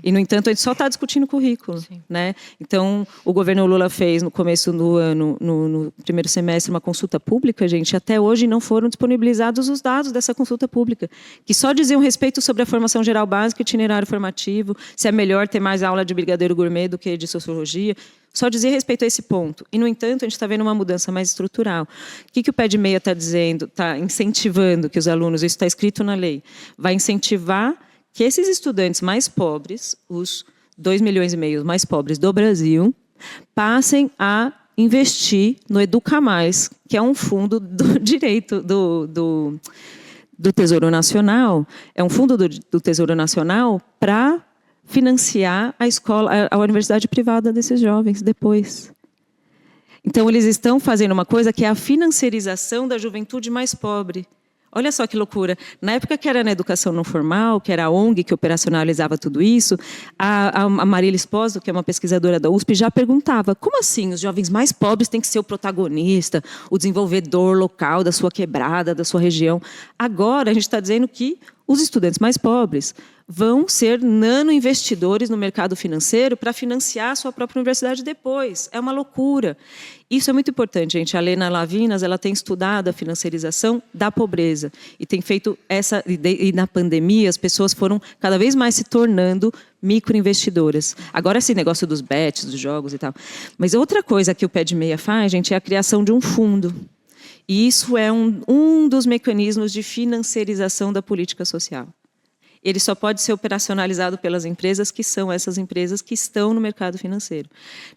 E, no entanto, a gente só está discutindo o currículo. Né? Então, o governo Lula fez, no começo do ano, no primeiro semestre, uma consulta pública, gente, até hoje não foram disponibilizados os dados dessa consulta pública, que só diziam respeito sobre a formação geral básica, itinerário formativo, se é melhor ter mais aula de brigadeiro gourmet do que de sociologia, só dizia respeito a esse ponto. E, no entanto, a gente está vendo uma mudança mais estrutural. O que o PED-MEI está dizendo? Está incentivando que os alunos, isso está escrito na lei, vai incentivar que esses estudantes mais pobres, os 2,5 milhões mais pobres do Brasil, passem a investir no Educa Mais, que é um fundo do direito do Tesouro Nacional, é um fundo do Tesouro Nacional para financiar a universidade privada desses jovens depois. Então, eles estão fazendo uma coisa que é a financiarização da juventude mais pobre. Olha só que loucura. Na época que era na educação não formal, que era a ONG que operacionalizava tudo isso, a Marília Espósito, que é uma pesquisadora da USP, já perguntava, como assim os jovens mais pobres têm que ser o protagonista, o desenvolvedor local da sua quebrada, da sua região? Agora, a gente está dizendo que os estudantes mais pobres vão ser nano-investidores no mercado financeiro para financiar a sua própria universidade depois. É uma loucura. Isso é muito importante, gente. A Lena Lavinas, ela tem estudado a financiarização da pobreza e tem feito essa... E na pandemia, as pessoas foram cada vez mais se tornando microinvestidoras. Agora, esse negócio dos bets, dos jogos e tal. Mas outra coisa que o PED-MEI faz, gente, é a criação de um fundo. E isso é um dos mecanismos de financiarização da política social. Ele só pode ser operacionalizado pelas empresas, que são essas empresas que estão no mercado financeiro.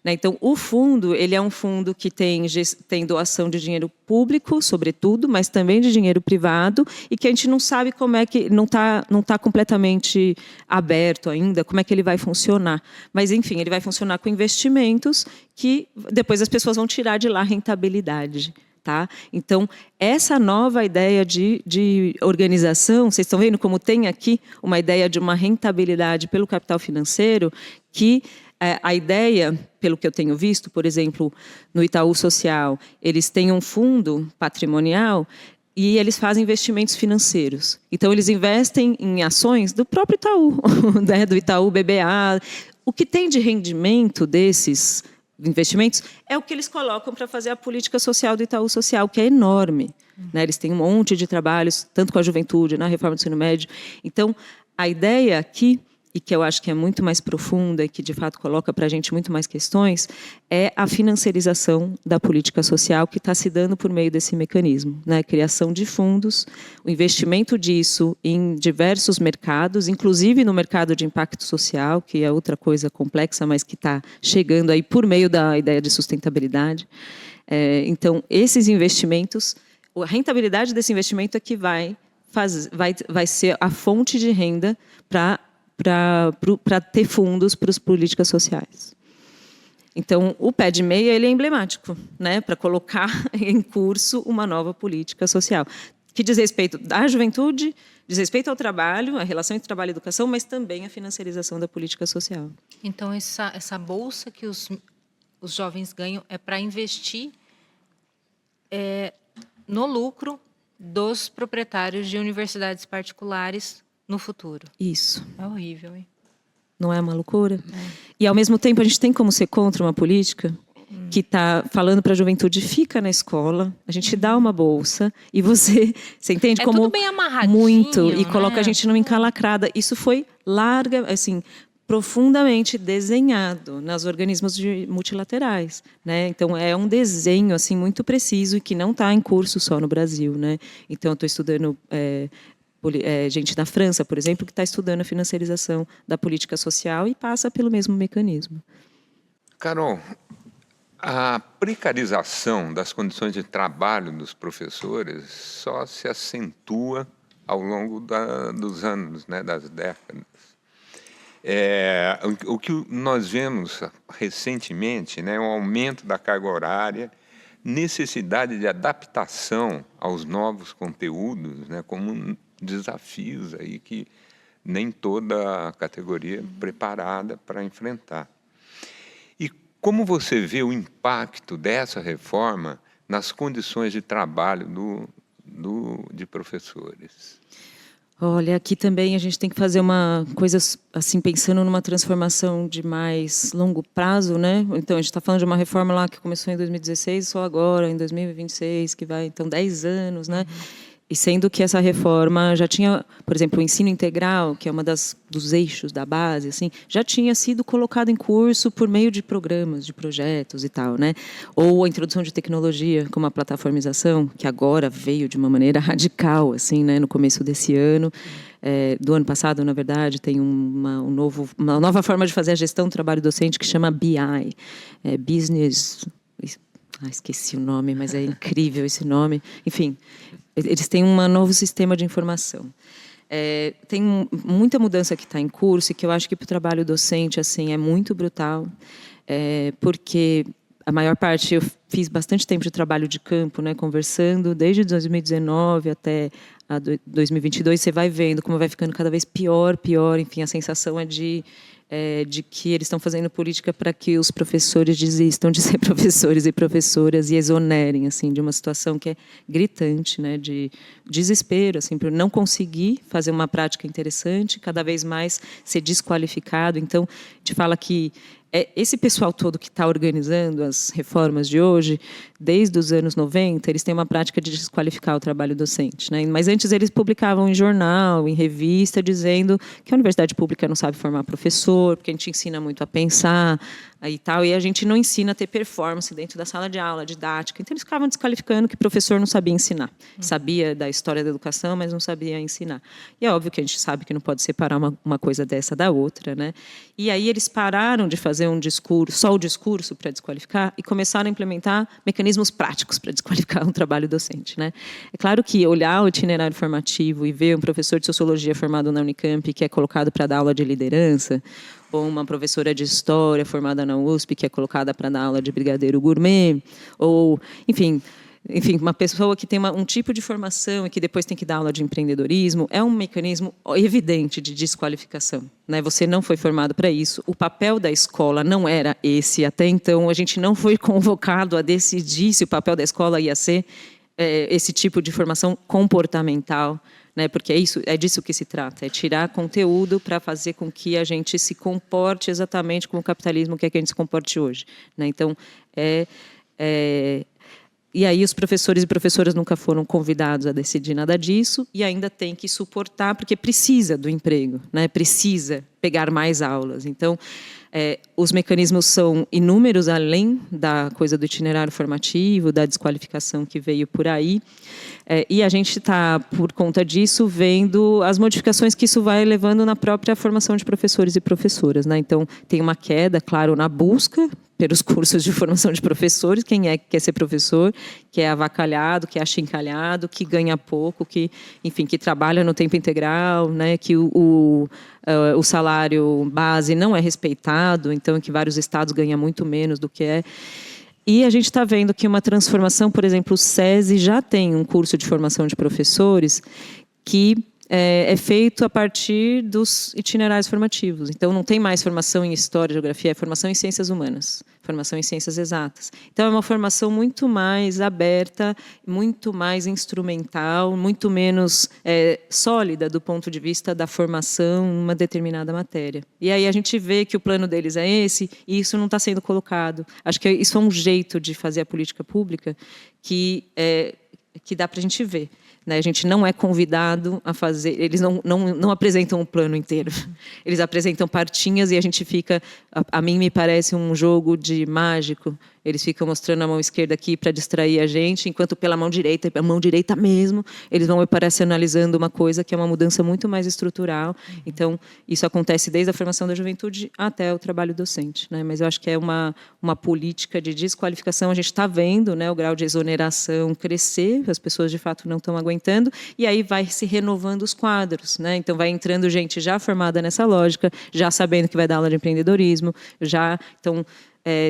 Então, o fundo, ele é um fundo que tem doação de dinheiro público, sobretudo, mas também de dinheiro privado, e que a gente não sabe como é que, não tá completamente aberto ainda, como é que ele vai funcionar. Mas, enfim, ele vai funcionar com investimentos que depois as pessoas vão tirar de lá rentabilidade. Tá? Então, essa nova ideia de organização, vocês estão vendo como tem aqui uma ideia de uma rentabilidade pelo capital financeiro, que a ideia, pelo que eu tenho visto, por exemplo, no Itaú Social, eles têm um fundo patrimonial e eles fazem investimentos financeiros. Então, eles investem em ações do próprio Itaú, né? Do Itaú BBA. O que tem de rendimento desses investimentos é o que eles colocam para fazer a política social do Itaú Social, que é enorme. Né? Eles têm um monte de trabalhos, tanto com a juventude, na reforma do ensino médio. Então, a ideia aqui, e que eu acho que é muito mais profunda e que, de fato, coloca para a gente muito mais questões, é a financiarização da política social que está se dando por meio desse mecanismo. Né? Criação de fundos, o investimento disso em diversos mercados, inclusive no mercado de impacto social, que é outra coisa complexa, mas que está chegando aí por meio da ideia de sustentabilidade. Então, esses investimentos, a rentabilidade desse investimento é que vai ser a fonte de renda para ter fundos para as políticas sociais. Então, o pé de meia ele é emblemático, né, para colocar em curso uma nova política social, que diz respeito à juventude, diz respeito ao trabalho, à relação entre trabalho e educação, mas também à financiarização da política social. Então, essa bolsa que os jovens ganham é para investir no lucro dos proprietários de universidades particulares no futuro. Isso. É horrível, hein? Não é uma loucura? E, ao mesmo tempo, a gente tem como ser contra uma política que está falando para a juventude, fica na escola, a gente dá uma bolsa e você entende como tudo bem amarradinho, muito e né? coloca a gente numa encalacrada. Isso foi assim, profundamente desenhado nos organismos multilaterais, né? Então é um desenho assim muito preciso e que não está em curso só no Brasil, né? Então eu estou estudando gente da França, por exemplo, que está estudando a financiarização da política social e passa pelo mesmo mecanismo. Carol, a precarização das condições de trabalho dos professores só se acentua ao longo dos anos, né, das décadas. O que nós vemos recentemente, né, é um aumento da carga horária, necessidade de adaptação aos novos conteúdos, né, como desafios aí que nem toda a categoria é preparada para enfrentar. E como você vê o impacto dessa reforma nas condições de trabalho de professores? Olha, aqui também a gente tem que fazer uma coisa assim, pensando numa transformação de mais longo prazo, né? Então, a gente está falando de uma reforma lá que começou em 2016, só agora, em 2026, que vai, então, 10 anos, né? E sendo que essa reforma já tinha, por exemplo, o ensino integral, que é uma dos eixos da base, assim, já tinha sido colocado em curso por meio de programas, de projetos e tal, né? Ou a introdução de tecnologia, como a plataformização, que agora veio de uma maneira radical, assim, né? No começo desse ano, do ano passado, na verdade, tem uma nova forma de fazer a gestão do trabalho docente que chama BI, Business. Esqueci o nome, mas é incrível esse nome. Enfim, eles têm um novo sistema de informação. Tem muita mudança que está em curso e que eu acho que para o trabalho docente assim, é muito brutal, porque a maior parte, eu fiz bastante tempo de trabalho de campo, né, conversando, desde 2019 até 2022, você vai vendo como vai ficando cada vez pior, enfim, a sensação é de que eles estão fazendo política para que os professores desistam de ser professores e professoras e exonerem assim, de uma situação que é gritante, né, de desespero, assim, por não conseguir fazer uma prática interessante, cada vez mais ser desqualificado. Então, a gente fala que esse pessoal todo que está organizando as reformas de hoje, desde os anos 90, eles têm uma prática de desqualificar o trabalho docente, né? Mas antes eles publicavam em jornal, em revista, dizendo que a universidade pública não sabe formar professor, porque a gente ensina muito a pensar e tal, e a gente não ensina a ter performance dentro da sala de aula, didática. Então eles ficavam desqualificando que o professor não sabia ensinar. Sabia da história da educação, mas não sabia ensinar. E é óbvio que a gente sabe que não pode separar uma coisa dessa da outra, né? E aí eles pararam de fazer um discurso, só o discurso para desqualificar, e começaram a implementar mecanismos práticos para desqualificar um trabalho docente, né? É claro que olhar o itinerário formativo e ver um professor de sociologia formado na Unicamp que é colocado para dar aula de liderança, ou uma professora de história formada na USP que é colocada para dar aula de brigadeiro gourmet, ou, enfim, uma pessoa que tem um tipo de formação e que depois tem que dar aula de empreendedorismo, é um mecanismo evidente de desqualificação, né? Você não foi formado para isso, o papel da escola não era esse, até então a gente não foi convocado a decidir se o papel da escola ia ser esse tipo de formação comportamental, né? Porque é disso que se trata, é tirar conteúdo para fazer com que a gente se comporte exatamente como o capitalismo quer que a gente se comporte hoje, né? Então, e aí os professores e professoras nunca foram convidados a decidir nada disso e ainda tem que suportar, porque precisa do emprego, né? Precisa pegar mais aulas. Então, os mecanismos são inúmeros, além da coisa do itinerário formativo, da desqualificação que veio por aí. E a gente está, por conta disso, vendo as modificações que isso vai levando na própria formação de professores e professoras, né? Então, tem uma queda, claro, na busca pelos cursos de formação de professores, quem é que quer ser professor, que é avacalhado, que é achincalhado, que ganha pouco, que, enfim, que trabalha no tempo integral, né, que o salário base não é respeitado, então que vários estados ganham muito menos do que é. E a gente está vendo que uma transformação, por exemplo, o SESI já tem um curso de formação de professores que é feito a partir dos itinerários formativos. Então, não tem mais formação em História, Geografia, é formação em Ciências Humanas, formação em Ciências Exatas. Então, é uma formação muito mais aberta, muito mais instrumental, muito menos sólida do ponto de vista da formação em uma determinada matéria. E aí a gente vê que o plano deles é esse, e isso não está sendo colocado. Acho que isso é um jeito de fazer a política pública que dá para a gente ver. A gente não é convidado a fazer, eles não apresentam um plano inteiro, eles apresentam partinhas e a gente fica, a mim me parece um jogo de mágico, eles ficam mostrando a mão esquerda aqui para distrair a gente, enquanto pela mão direita, a mão direita mesmo, eles vão operacionalizando uma coisa que é uma mudança muito mais estrutural. Então, isso acontece desde a formação da juventude até o trabalho docente, né? Mas eu acho que é uma política de desqualificação, a gente está vendo, né, o grau de exoneração crescer, as pessoas de fato não estão aguentando, e aí vai se renovando os quadros, né? Então vai entrando gente já formada nessa lógica, já sabendo que vai dar aula de empreendedorismo, então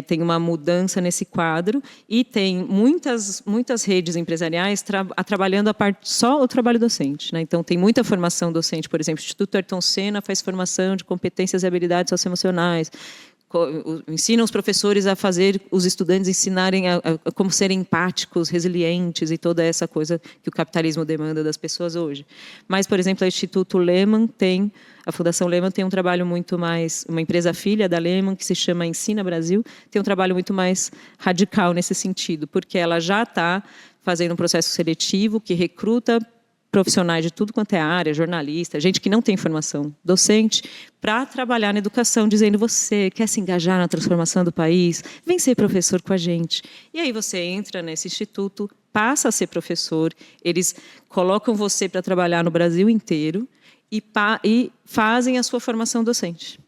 tem uma mudança nesse quadro e tem muitas redes empresariais trabalhando só o trabalho docente, né? Então tem muita formação docente, por exemplo, o Instituto Ayrton Senna faz formação de competências e habilidades socioemocionais, ensinam os professores a fazer os estudantes ensinarem a como serem empáticos, resilientes e toda essa coisa que o capitalismo demanda das pessoas hoje. Mas, por exemplo, o Instituto Lehman a Fundação Lehman tem um trabalho muito mais, uma empresa filha da Lehman que se chama Ensina Brasil, tem um trabalho muito mais radical nesse sentido, porque ela já está fazendo um processo seletivo que recruta profissionais de tudo quanto é área, jornalista, gente que não tem formação docente, para trabalhar na educação, dizendo: você quer se engajar na transformação do país? Vem ser professor com a gente. E aí você entra nesse instituto, passa a ser professor, eles colocam você para trabalhar no Brasil inteiro e fazem a sua formação docente.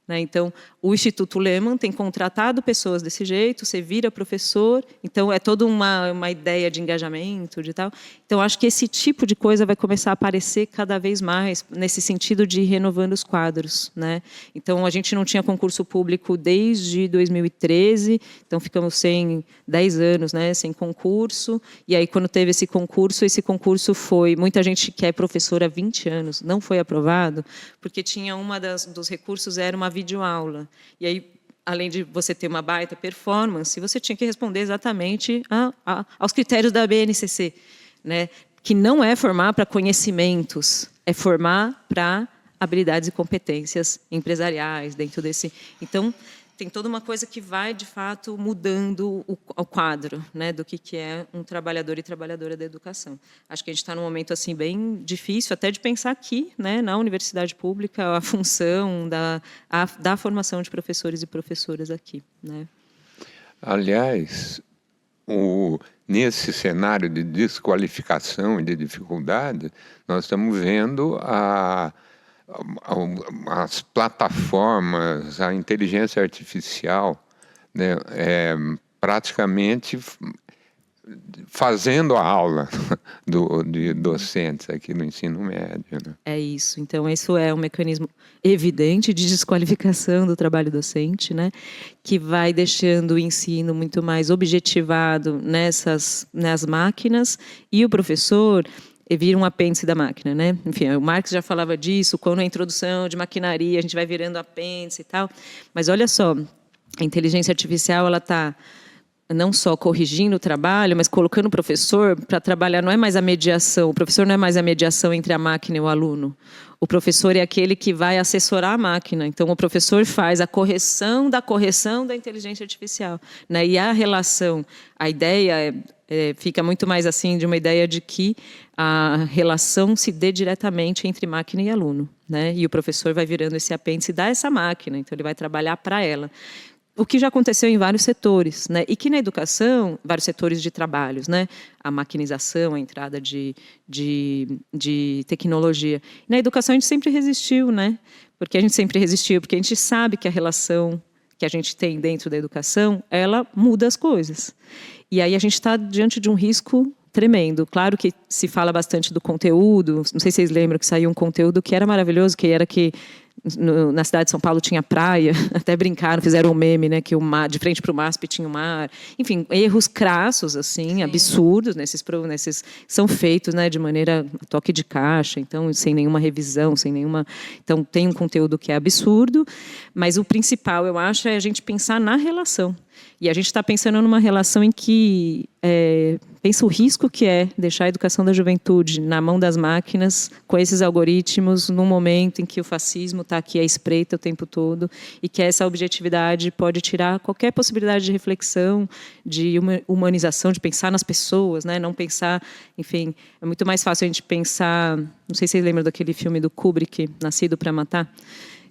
Então, o Instituto Lehman tem contratado pessoas desse jeito, você vira professor, então é toda uma ideia de engajamento, de tal. Então, acho que esse tipo de coisa vai começar a aparecer cada vez mais, nesse sentido de ir renovando os quadros, né? Então, a gente não tinha concurso público desde 2013, então ficamos sem 10 anos, né, sem concurso, e aí quando teve esse concurso foi, muita gente que é professora há 20 anos, não foi aprovado, porque tinha dos recursos era uma videoaula. E aí, além de você ter uma baita performance, você tinha que responder exatamente aos critérios da BNCC, né? Que não é formar para conhecimentos, é formar para habilidades e competências empresariais dentro desse. Então, tem toda uma coisa que vai, de fato, mudando o quadro, né, do que é um trabalhador e trabalhadora da educação. Acho que a gente está num momento assim bem difícil, até de pensar aqui, né, na universidade pública, a função da formação de professores e professoras aqui, né. Aliás, nesse cenário de desqualificação e de dificuldade, nós estamos vendo as plataformas, a inteligência artificial, né, praticamente fazendo a aula de docentes aqui no ensino médio. Né? É isso. Então, isso é um mecanismo evidente de desqualificação do trabalho docente, né, que vai deixando o ensino muito mais objetivado nas máquinas, e o professor vira um apêndice da máquina, né? Enfim, o Marx já falava disso, quando a introdução de maquinaria, a gente vai virando apêndice e tal. Mas olha só, a inteligência artificial, ela está não só corrigindo o trabalho, mas colocando o professor para trabalhar, não é mais a mediação, o professor não é mais a mediação entre a máquina e o aluno. O professor é aquele que vai assessorar a máquina. Então, o professor faz a correção da inteligência artificial, né? E a relação, a ideia fica muito mais assim de uma ideia de que a relação se dê diretamente entre máquina e aluno, né? E o professor vai virando esse apêndice dessa máquina, então ele vai trabalhar para ela. O que já aconteceu em vários setores, né? E que na educação, vários setores de trabalhos, né? A maquinização, a entrada de tecnologia. Na educação a gente sempre resistiu, né? Porque a gente sempre resistiu, porque a gente sabe que a relação que a gente tem dentro da educação, ela muda as coisas. E aí a gente está diante de um risco tremendo. Claro que se fala bastante do conteúdo, não sei se vocês lembram que saiu um conteúdo que era maravilhoso, que era que na cidade de São Paulo tinha praia, até brincaram, fizeram um meme, né, que o mar, de frente para o MASP tinha o mar. Enfim, erros crassos, assim, absurdos, são feitos, né, de maneira a toque de caixa, então, sem nenhuma revisão, sem nenhuma... Então, tem um conteúdo que é absurdo, mas o principal, eu acho, é a gente pensar na relação. E a gente está pensando numa relação em que pensa o risco que é deixar a educação da juventude na mão das máquinas, com esses algoritmos, num momento em que o fascismo está aqui à espreita o tempo todo, e que essa objetividade pode tirar qualquer possibilidade de reflexão, de humanização, de pensar nas pessoas, né? Não pensar, enfim, é muito mais fácil a gente pensar, não sei se vocês lembram daquele filme do Kubrick, Nascido para Matar,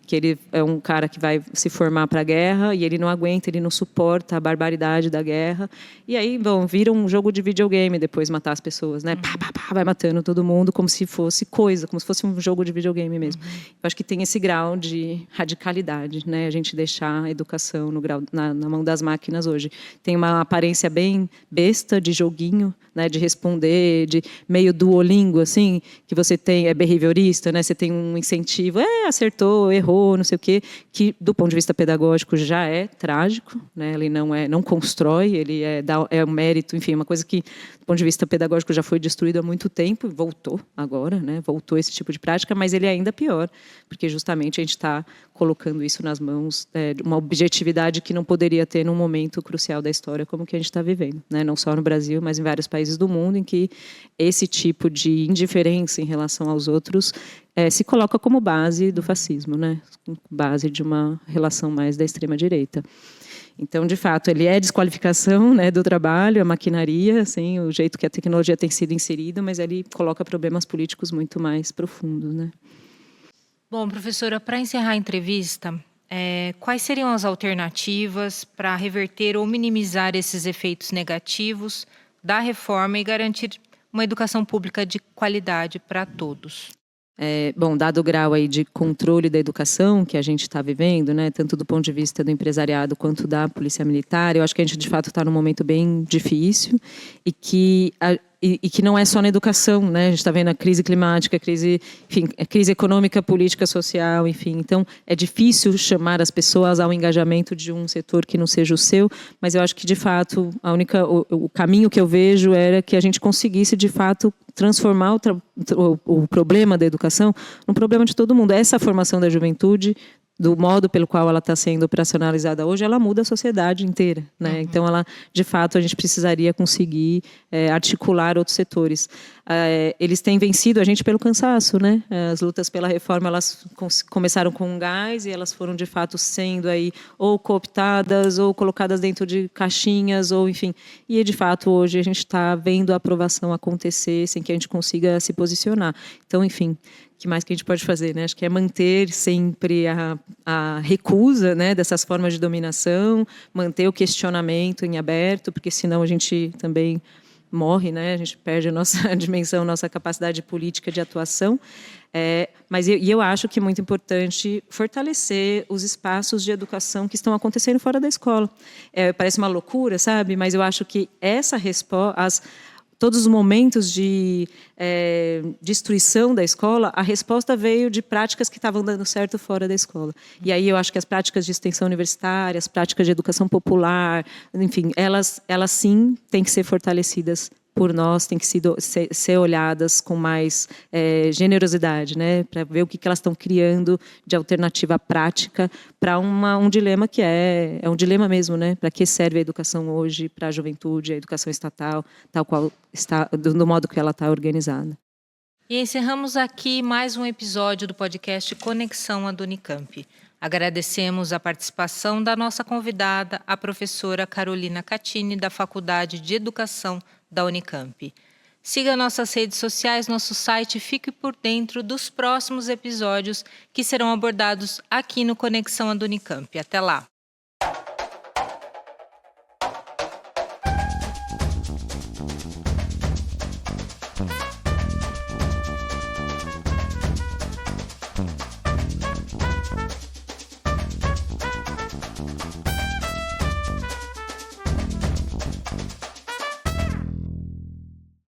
que ele é um cara que vai se formar para a guerra e ele não aguenta, ele não suporta a barbaridade da guerra. E aí, vira um jogo de videogame depois matar as pessoas, né? Pá, pá, pá, vai matando todo mundo como se fosse coisa, como se fosse um jogo de videogame mesmo. Eu acho que tem esse grau de radicalidade, né? A gente deixar a educação na mão das máquinas hoje. Tem uma aparência bem besta de joguinho, né? De responder, de meio Duolingo, assim, que você tem, é behaviorista, né? Você tem um incentivo, acertou, errou, não sei o quê, que do ponto de vista pedagógico já é trágico, né? Ele não constrói, ele é um mérito, enfim, uma coisa que do ponto de vista pedagógico já foi destruído há muito tempo, voltou agora, né? Voltou esse tipo de prática, mas ele é ainda pior, porque justamente a gente está colocando isso nas mãos de uma objetividade que não poderia ter num momento crucial da história como que a gente está vivendo, né? Não só no Brasil, mas em vários países do mundo, em que esse tipo de indiferença em relação aos outros se coloca como base do fascismo, né? Base de uma relação mais da extrema-direita. Então, de fato, ele é desqualificação, né, do trabalho, a maquinaria, assim, o jeito que a tecnologia tem sido inserida, mas ele coloca problemas políticos muito mais profundos, né? Bom, professora, para encerrar a entrevista, quais seriam as alternativas para reverter ou minimizar esses efeitos negativos da reforma e garantir uma educação pública de qualidade para todos? Bom, dado o grau aí de controle da educação que a gente está vivendo, né, tanto do ponto de vista do empresariado quanto da polícia militar, eu acho que a gente de fato está num momento bem difícil e que não é só na educação, né? A gente está vendo a crise climática, a crise econômica, política, social, enfim. Então, é difícil chamar as pessoas ao engajamento de um setor que não seja o seu, mas eu acho que, de fato, o caminho que eu vejo era que a gente conseguisse, de fato, transformar o problema da educação num problema de todo mundo. Essa formação da juventude do modo pelo qual ela está sendo operacionalizada hoje, ela muda a sociedade inteira, né? Então, ela, de fato, a gente precisaria conseguir articular outros setores. Eles têm vencido a gente pelo cansaço, né? As lutas pela reforma, elas começaram com um gás e elas foram, de fato, sendo aí ou cooptadas ou colocadas dentro de caixinhas, ou enfim. E, de fato, hoje a gente está vendo a aprovação acontecer sem que a gente consiga se posicionar. Então, enfim, o que mais que a gente pode fazer, né? Acho que é manter sempre a recusa, né, dessas formas de dominação, manter o questionamento em aberto, porque senão a gente também morre, né? A gente perde a nossa dimensão, nossa capacidade política de atuação. Mas eu acho que é muito importante fortalecer os espaços de educação que estão acontecendo fora da escola. Parece uma loucura, sabe? Mas eu acho que essa resposta, todos os momentos de destruição da escola, a resposta veio de práticas que estavam dando certo fora da escola. E aí eu acho que as práticas de extensão universitária, as práticas de educação popular, enfim, elas sim têm que ser fortalecidas por nós, têm que ser olhadas com mais generosidade, né, para ver o que elas estão criando de alternativa prática para um dilema que é um dilema mesmo, né, para que serve a educação hoje para a juventude, a educação estatal, tal qual está, do modo que ela está organizada. E encerramos aqui mais um episódio do podcast Conexão à Unicamp. Agradecemos a participação da nossa convidada, a professora Carolina Catini, da Faculdade de Educação da Unicamp. Siga nossas redes sociais, nosso site, fique por dentro dos próximos episódios que serão abordados aqui no Conexão à Unicamp. Até lá!